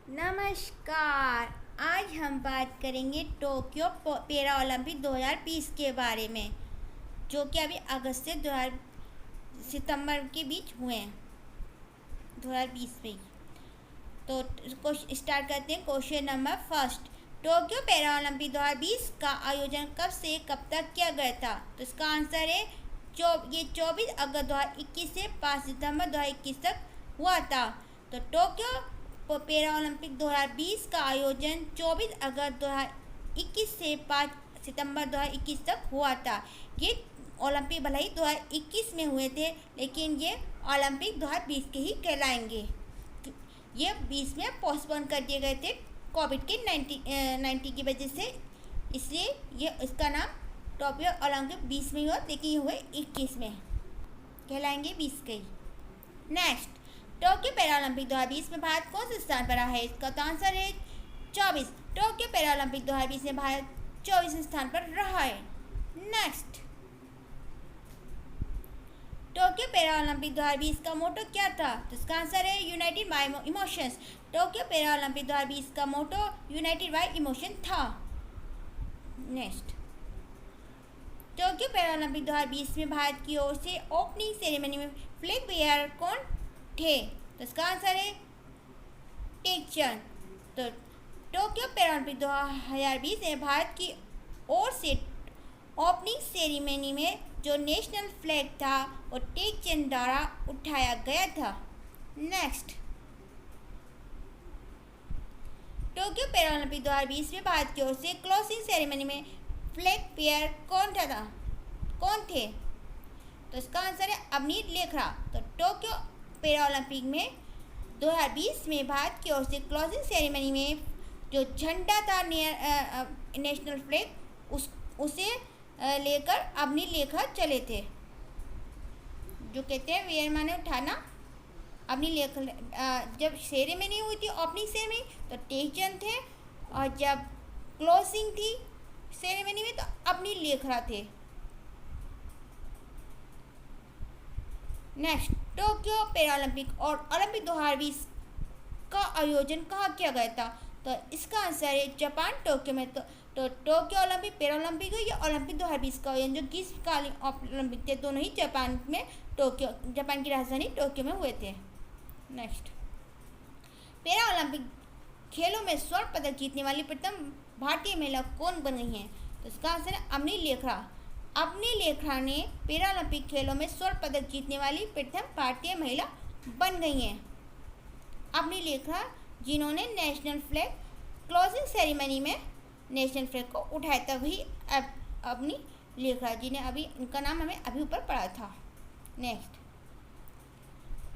नमस्कार। आज हम बात करेंगे टोक्यो पैरा ओलंपिक 2020 के बारे में, जो कि अभी अगस्त से 2000 सितंबर के बीच हुए हैं 2020 में। तो स्टार्ट करते हैं। Question number first, Tokyo para Olympic 2020 का आयोजन कब से कब तक किया गया था? तो इसका आंसर है ये 24 अगस्त 2021 से 5 सितंबर 2021 तक हुआ था। तो टोक्यो पैरा ओलंपिक 2020 का आयोजन 24 अगस्त 2021 से 5 सितंबर 2021 तक हुआ था। ये ओलंपिक भले ही 2021 में हुए थे, लेकिन ये ओलंपिक 2020 के ही कहलाएंगे। ये 20 में पोस्टपोन कर दिए गए थे कोविड के 90 की वजह से, इसलिए ये इसका नाम टोक्यो ओलंपिक 20 में हुआ, लेकिन ये हुए 21 में कहलाएंगे 20 के ही। नेक्स्ट, टोक्यो पैरा ओलंपिक 2020 में भारत कौन से स्थान पर रहा है? इसका तो आंसर है 24। टोक्यो पैरा ओलंपिक 2020 में भारत 24वें स्थान पर रहा है। नेक्स्ट, टोक्यो पैरा ओलंपिक 2020 का मोटो क्या था? तो इसका आंसर है United bye emotions. Tokyo para Olympic 2020 का मोटो यूनाइटेड बाय इमोशन था। नेक्स्ट, टोक्यो पैरा ओलंपिक 2020 में भारत की ओर से ओपनिंग सेरेमनी में फ्लैग बेयर कौन थे? तो इसका आंसर है टेक चंद। तो टोक्यो पैरा ओलंपिक 2020 में भारत की ओर से ओपनिंग सेरेमनी में जो नेशनल फ्लैग था वो टेक चंद द्वारा उठाया गया था। नेक्स्ट, टोक्यो पैरा ओलंपिक 2020 में भारत की ओर से क्लोजिंग सेरेमनी में फ्लैग बेयर कौन थे? तो इसका आंसर है अवनीत लेखरा। तो टोक्यो पैरा ओलंपिक में 2020 में भारत की ओर से क्लोजिंग सेरेमनी में जो झंडा था नेशनल फ्लैग उसे लेकर अवनीत लेखरा चले थे। जो कहते हैं वेयर माने उठाना। अवनीत लेखरा जब सेरेमनी हुई थी ओपनिंग सेरेमनी तो टेकचंद थे, और जब क्लोजिंग थी सेरेमनी में तो अवनीत लेखरा थे। नेक्स्ट, टोक्यो पैरा ओलंपिक और ओलंपिक 2020 का आयोजन कहाँ किया गया था? तो इसका आंसर है जापान टोक्यो में। तो टोक्यो ओलंपिक पैरा ओलंपिक या ओलंपिक 2020 का आयोजन जो ग्रीष्मकालीन ओलंपिक थे, दोनों ही जापान की राजधानी टोक्यो में हुए थे। नेक्स्ट, पैरा ओलंपिक खेलों में स्वर्ण पदक जीतने वाली प्रथम भारतीय महिला कौन बन गई हैं? तो इसका आंसर है अवनीत लेखरा। अवनीत लेखरा ने पैरा ओलंपिक खेलों में स्वर्ण पदक जीतने वाली प्रथम भारतीय महिला बन गई हैं। अवनीत लेखरा जिन्होंने नेशनल फ्लैग क्लोजिंग सेरेमनी में नेशनल फ्लैग को उठाया था, वही अवनीत लेखरा जी ने अभी इनका नाम हमें अभी ऊपर पढ़ा था। नेक्स्ट,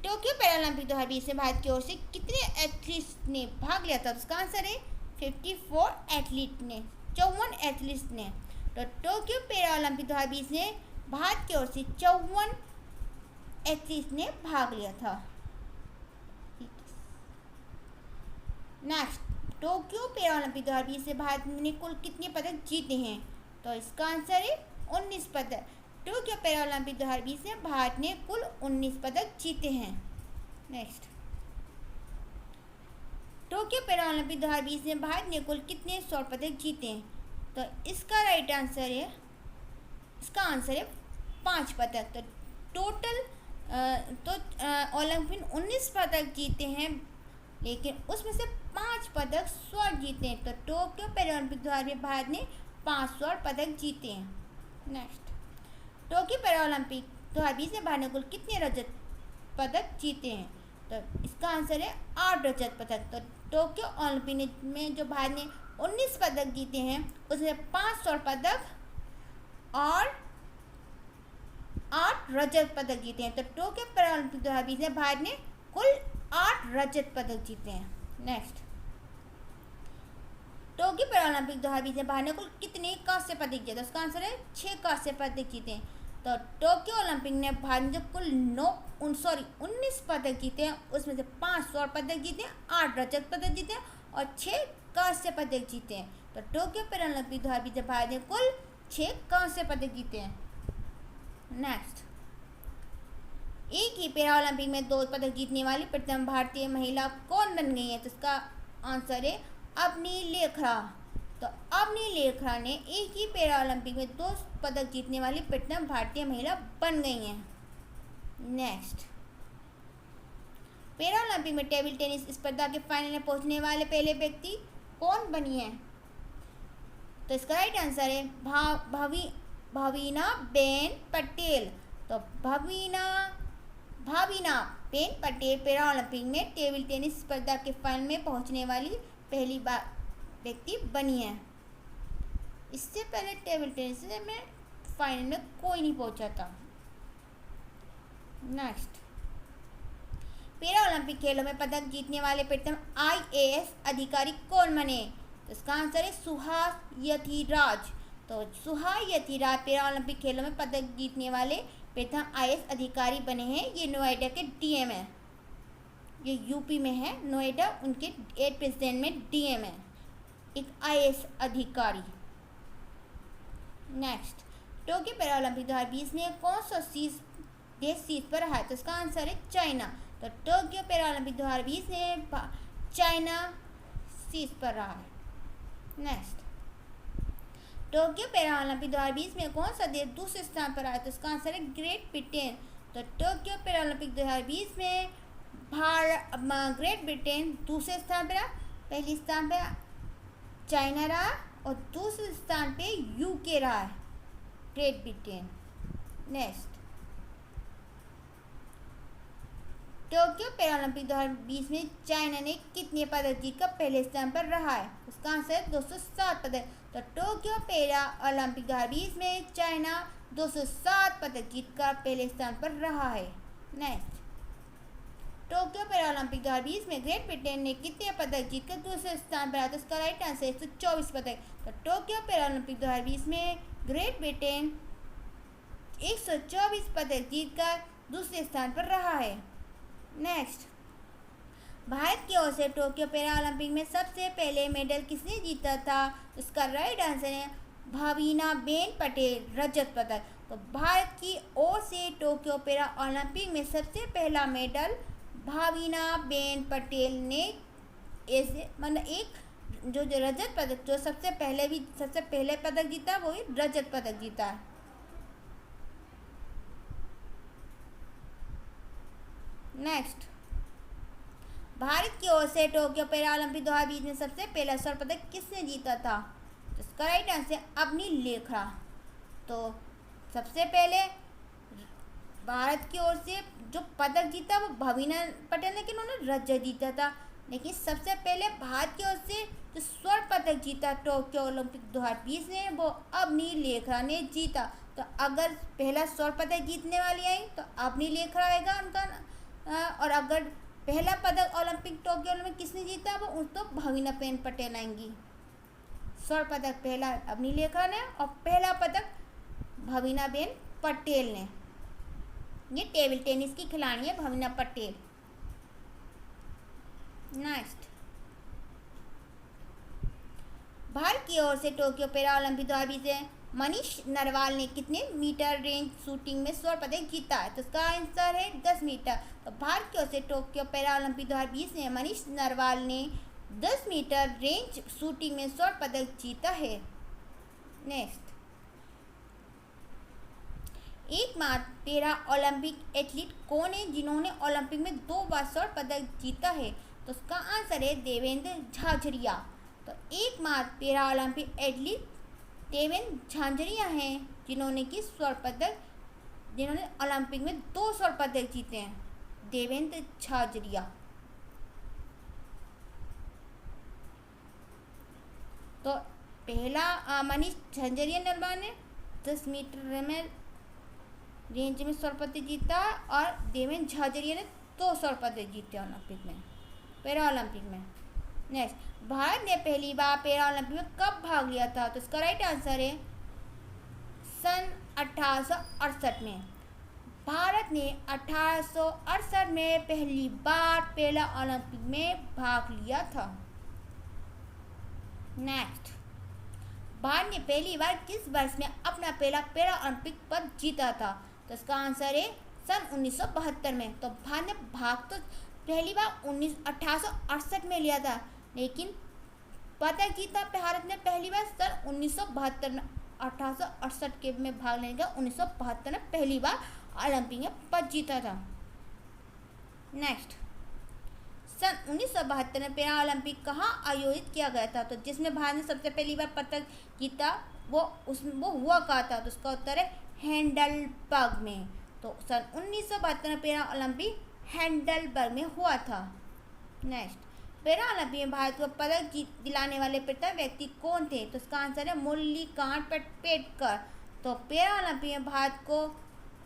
टोक्यो पैरा ओलंपिक 2020 में भारत की ओर से कितने एथलीट्स ने भाग लिया था? उसका आंसर है 54 एथलीट ने, 54 एथलीट्स ने। तो टोक्यो पैरा ओलंपिक 2020 में भारत की ओर से 54 एथलीट्स ने भाग लिया था। नेक्स्ट, टोक्यो पैरा ओलंपिक 2020 से भारत ने कुल कितने पदक जीते हैं? तो इसका आंसर है 19 पदक। टोक्यो पैरा ओलंपिक 2020 में भारत ने कुल 19 पदक जीते हैं। नेक्स्ट, टोक्यो पैरा ओलंपिक 2020 में भारत ने कुल कितने स्वर्ण पदक जीते हैं? तो इसका राइट आंसर है, इसका आंसर है 5 पदक। तो टोटल ओलंपिक 19 पदक जीते हैं, लेकिन उसमें से 5 पदक स्वर्ण जीते हैं। तो टोक्यो पैरा ओलंपिक 2020 में भारत ने 5 स्वर्ण पदक जीते हैं। नेक्स्ट, टोक्यो पैरा ओलंपिक 2020 में भारत ने कुल कितने रजत पदक जीते हैं? तो इसका आंसर है 8 रजत पदक। तो टोक्यो ओलंपिक में जो भारत ने 19 पदक जीते हैं, उसमें 5 स्वर्ण पदक और 8 रजत पदक जीते हैं। तो टोक्यो पैरा ओलंपिक 2020 में भारत ने कुल 8 रजत पदक जीते हैं। नेक्स्ट, टोक्यो पैरा ओलंपिक 2020 में भारत ने कुल कितने कांस्य पदक जीते? उसका आंसर है 6 कांस्य पदक जीते हैं। तो टोक्यो ओलंपिक ने भारत ने जो कुल 19 पदक जीते हैं, उसमें से 5 स्वर्ण पदक जीते हैं, 8 रजत पदक जीते हैं और 6 कांस्य पदक जीते हैं। तो टोक्यो पैरा ओलंपिक 2020 में भारत ने कुल 6 कांस्य पदक जीते हैं। नेक्स्ट, एक ही पैरा ओलंपिक में 2 पदक जीतने वाली प्रथम भारतीय महिला कौन बन गई है? तो इसका आंसर है अवनी लेखरा। तो अवनी लेखरा ने एक ही पैरा ओलंपिक में 2 पदक जीतने वाली प्रथम भारतीय महिला बन गई हैं। नेक्स्ट, पैरा ओलंपिक में टेबल टेनिस स्पर्धा के फाइनल में पहुंचने वाले पहले व्यक्ति कौन बनी है? तो इसका राइट आंसर है भावीना बेन पटेल। तो Bhavina Ben Patel para Olympic में टेबल टेनिस स्पर्धा के फाइनल में पहुंचने वाली पहली व्यक्ति बनी है। इससे पहले टेबल टेनिस में फाइनल में कोई नहीं पहुंचा था। नेक्स्ट, पैरा ओलंपिक खेलों में पदक जीतने वाले प्रथम IAS अधिकारी कौन बने? तो इसका आंसर है सुहास यतिराज। तो सुहास यतिराज पैरा ओलंपिक खेलों में पदक जीतने वाले प्रथम IAS अधिकारी बने हैं। ये नोएडा के DM है, ये यूपी में है नोएडा, उनके 8% में DM है, एक IAS अधिकारी। नेक्स्ट, टोक्यो पैरा ओलंपिक 2020 में कौन सा देश शीर्ष पर रहा है? तो इसका आंसर है चाइना। तो टोक्यो पैरा ओलंपिक 2020 में चाइना शीर्ष पर रहा है। नेक्स्ट, टोक्यो पैरा ओलंपिक 2020 में कौन सा देश दूसरे स्थान पर रहा है? तो इसका आंसर है ग्रेट ब्रिटेन। तो टोक्यो पैरा ओलंपिक 2020 में ग्रेट ब्रिटेन दूसरे स्थान पर रहा, पहले स्थान पर चाइना रहा और दूसरे स्थान पे UK रहा है, great Britain. Next, Tokyo para Olympic 2020 में चाइना ने कितने पदक जीतकर पहले स्थान पर रहा है? उसका आंसर है 207 पदक। तो टोक्यो पैरा ओलंपिक 2020 में चाइना 207 पदक जीतकर पहले स्थान पर रहा है। नेक्स्ट, टोक्यो पैरा ओलंपिक 2020 में ग्रेट ब्रिटेन ने कितने पदक जीतकर दूसरे स्थान पर आया? तो इसका राइट आंसर है 124 पदक। तो टोक्यो पैरा ओलंपिक 2020 में ग्रेट ब्रिटेन 124 पदक जीतकर दूसरे स्थान पर रहा है। नेक्स्ट, भारत की ओर से टोक्यो पैरा ओलंपिक में सबसे पहले मेडल किसने जीता था? इसका राइट आंसर है भावीना बेन पटेल, रजत पदक। तो भारत की ओर से टोक्यो पैरा ओलंपिक में सबसे पहला मेडल भावीना बेन पटेल ने ऐसे मतलब एक जो रजत पदक, जो सबसे पहले पदक जीता वो ही रजत पदक जीता है। नेक्स्ट, भारत की ओर से टोक्यो पैरा ओलंपिक 2020 में सबसे पहला स्वर्ण पदक किसने जीता था? तो इसका राइट आंसर अवनी लेखरा। तो सबसे पहले भारत की ओर से जो पदक जीता वो भावीना पटेल ने, उन्होंने रजत जीता था। लेकिन सबसे पहले भारत की ओर से जो स्वर्ण पदक जीता टोक्यो ओलंपिक 2020 में वो अवनी लेखरा ने जीता। तो अगर पहला स्वर्ण पदक जीतने वाली आई तो अवनी लेखरा आएगा उनका, और अगर पहला पदक ओलंपिक टोक्यो में किसने जीता वो तो भावीना बेन पटेल आएंगी। स्वर्ण पदक पहला अवनी लेखरा ने और पहला पदक भावीना बेन पटेल ने। ये टेबल टेनिस की खिलाड़ी है भावीना पटेल। नेक्स्ट, भारत की ओर से टोक्यो पैरा ओलंपिक 2020 में मनीष नरवाल ने कितने मीटर रेंज शूटिंग में स्वर्ण पदक जीता है? तो इसका आंसर है 10 मीटर। तो भारत की ओर से टोक्यो पैरा ओलंपिक 2020 में मनीष नरवाल ने 10 मीटर रेंज शूटिंग में स्वर्ण पदक जीता है। नेक्स्ट, एकमात्र पैरा ओलंपिक एथलीट कौन है जिन्होंने ओलंपिक में 2 बार स्वर्ण पदक जीता है? तो उसका आंसर है देवेंद्र झाझड़िया। तो एकमात्र para Olympic athlete Devendra Jhajharia हैं जिन्होंने ओलंपिक में 2 स्वर्ण पदक जीते हैं, देवेंद्र झाझड़िया। तो पहला मनीष झाझड़िया नरवाल ने 10 मीटर में रेंज में स्वर्ण पदक जीता और देवेंद्र झाझड़िया ने 2 स्वर्ण पदक जीते ओलंपिक में, पैरा ओलंपिक में। नेक्स्ट, भारत ने पहली बार पैरा ओलंपिक में कब भाग लिया था? तो इसका राइट आंसर है सन 1868 में। भारत ने 1868 में पहली बार पैरा ओलंपिक में भाग लिया था। नेक्स्ट, भारत ने पहली बार किस वर्ष में अपना पहला पैरा ओलंपिक पद जीता था? तो इसका आंसर है सन 1972 में। तो भारत ने भाग तो पहली बार 1868 में लिया था, लेकिन पदक जीता भारत ने पहली बार सन 1972 में। 1868 के में भाग लेने का 1972 में पहली बार ओलंपिक में पदक जीता था। नेक्स्ट, सन 1972 में पैरा ओलंपिक कहाँ आयोजित किया गया था? तो जिसमें भारत ने सबसे पहली बार पदक जीता वो हुआ कहा था? तो उसका उत्तर है हैंडलबर्ग में। तो सन 1972 में पैरा ओलंपिक हैंडलबर्ग में हुआ था। नेक्स्ट, पैरा ओलंपिक में भारत को पदक दिलाने वाले प्रथम व्यक्ति कौन थे? तो इसका आंसर है मुरलीकांत पेटकर। तो पैरा ओलंपिक में भारत को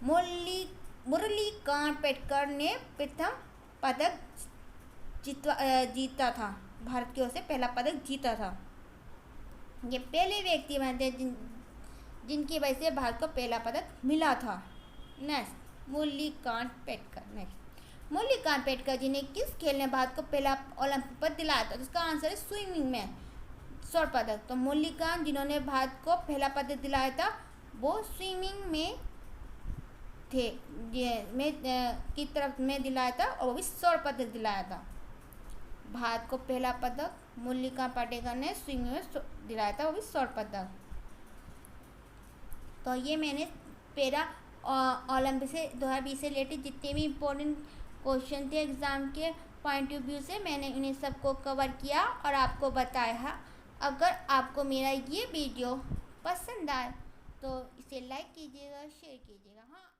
मुरलीकांत पेटकर ने प्रथम पदक जीता था। भारत की ओर से पहला पदक जीता था। ये पहले व्यक्ति बने थे जिनकी वजह से भारत को पहला पदक मिला था। नेक्स्ट, मुरलीकांत पेटकर। नेक्स्ट, मुरलीकांत पेटकर जी ने किस खेल ने भारत को पहला ओलंपिक पदक दिलाया था? तो इसका आंसर है स्विमिंग में स्वर्ण पदक। तो मुरलीकांत जिन्होंने भारत को पहला पदक दिलाया था वो स्विमिंग में थे की तरफ में दिलाया था और वो भी स्वर्ण पदक दिलाया था। भारत को पहला पदक मुरलीकांत पेटकर ने स्विमिंग में दिलाया था, वो भी स्वर्ण पदक। तो ये मैंने पैरा ओलंपिक से 2020 से रिलेटेड जितने भी इम्पोर्टेंट क्वेश्चन थे एग्ज़ाम के पॉइंट ऑफ व्यू से, मैंने इन्हें सबको कवर किया और आपको बताया। अगर आपको मेरा ये वीडियो पसंद आए तो इसे लाइक कीजिएगा, शेयर कीजिएगा। हाँ।